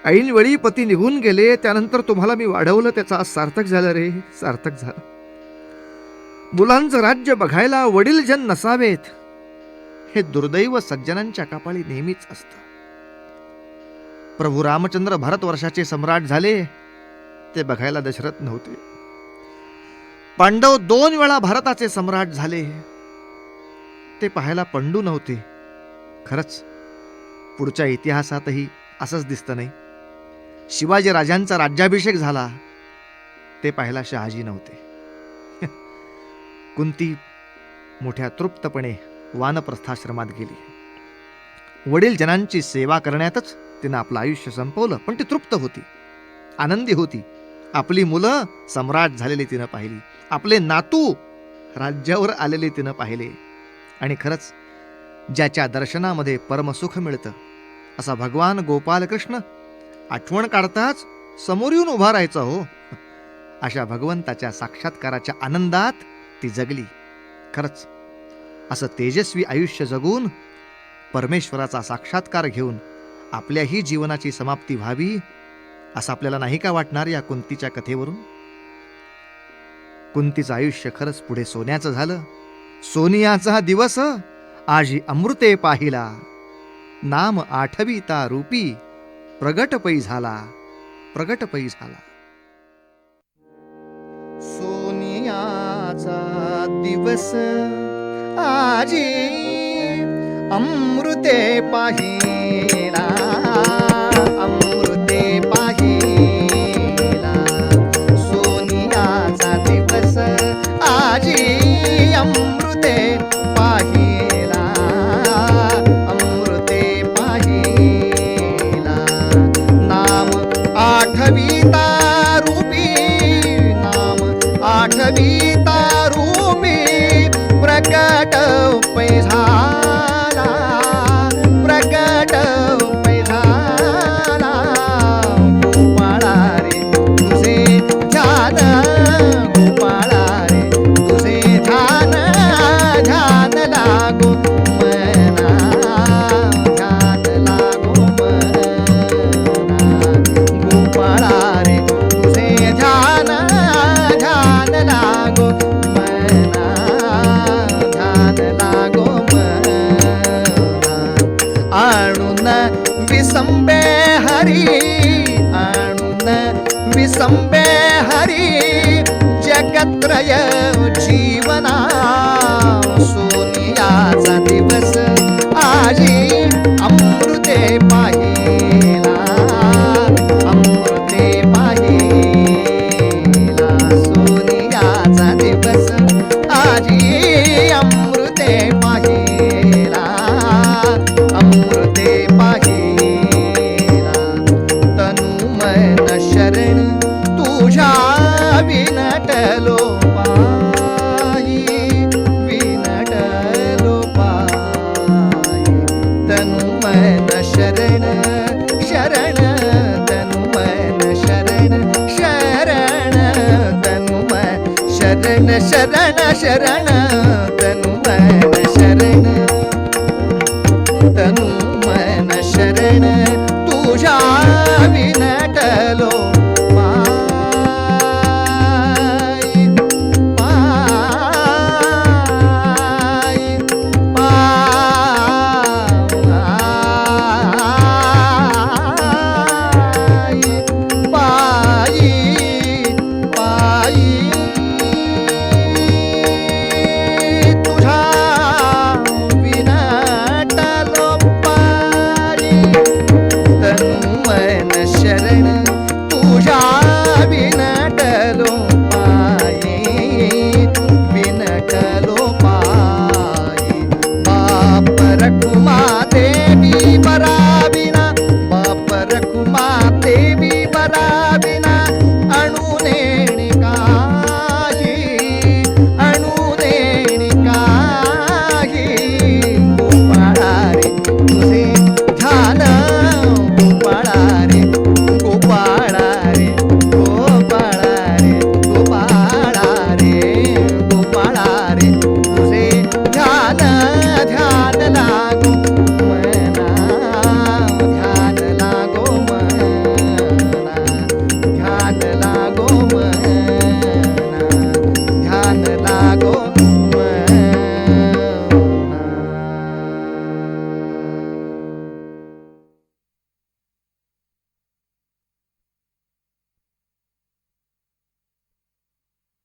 ऐनवेळी पती निघून गेले, त्यानंतर तुम्हाला मी वाढवलं, त्याचा आज सार्थक झालं रे, सार्थक झालं. मुलांचं राज्य बघायला वडीलजन नसावेत, हे दुर्दैव सज्जनांच्या कपाळी नेहमीच असतं. प्रभू रामचंद्र भारतवर्षाचे सम्राट झाले, ते बघायला दशरथ नव्हते. पांडव 2 वेळा भारताचे सम्राट झाले, ते पाहायला पंडू नव्हते. खरंच पुढच्या इतिहासातही असंच दिसतं नाही. शिवाजी राजांचा राज्याभिषेक झाला, ते पाहायला शहाजी नव्हते. कुंती मोठ्या तृप्तपणे वानप्रस्थाश्रमात गेली. वडील जनांची सेवा करण्यातच तिनं आपलं आयुष्य संपवलं, पण ती तृप्त होती, आनंदी होती. आपली मुलं सम्राट झालेली तिनं पाहिली, आपले नातू राज्यावर आलेले तिनं पाहिले. आणि खरंच ज्याच्या दर्शनामध्ये परमसुख मिळतं, असा भगवान गोपालकृष्ण आठवण काढताच समोर येऊन उभा राहायचा हो. अशा भगवंताच्या साक्षात्काराच्या आनंदात ती जगली. खरंच असं तेजस्वी आयुष्य जगून परमेश्वराचा साक्षात्कार घेऊन आपल्याही जीवनाची समाप्ती व्हावी, असं आपल्याला नाही का वाटणार या कुंतीच्या कथेवरून? कुंतीचं आयुष्य खरंच पुढे सोन्याचं झालं. सोनियाचा दिवस आजी अमृते पाहिला, नाम आठविता रूपी प्रगट पै झाला, प्रगट पै झाला. सोनियाचा दिवस आजी अमृते पाहिला, अमृते पाहिला. सोनियाचा दिवस आजी अमृते पाहिला, अमृते पाहिला. नाम आठविता रूपी, नाम आठविता रूपी प्रकट पै झाला, प्रकट पै विसंबे हरी आणून विसंबे हरी जगत्रय जीवना सोनियाचा दिवस आजी अमृते पाहिला अमृते पाहिला सोनियाचा दिवस आजी अमृते पाहिला अमृते पाहिला तनु मन शरण तुझ्या विनटलो पायी विनटलो पायी तनु मन शरण शरण तनु मन शरण शरण तनु मन शरण शरण शरण तनु मन शरण तनु मन शरण तुझ्या विनटलो पायी पायी पायी पायी तुझ्या विनटलो पायी तनु मन शरण तुझ्या विनटलो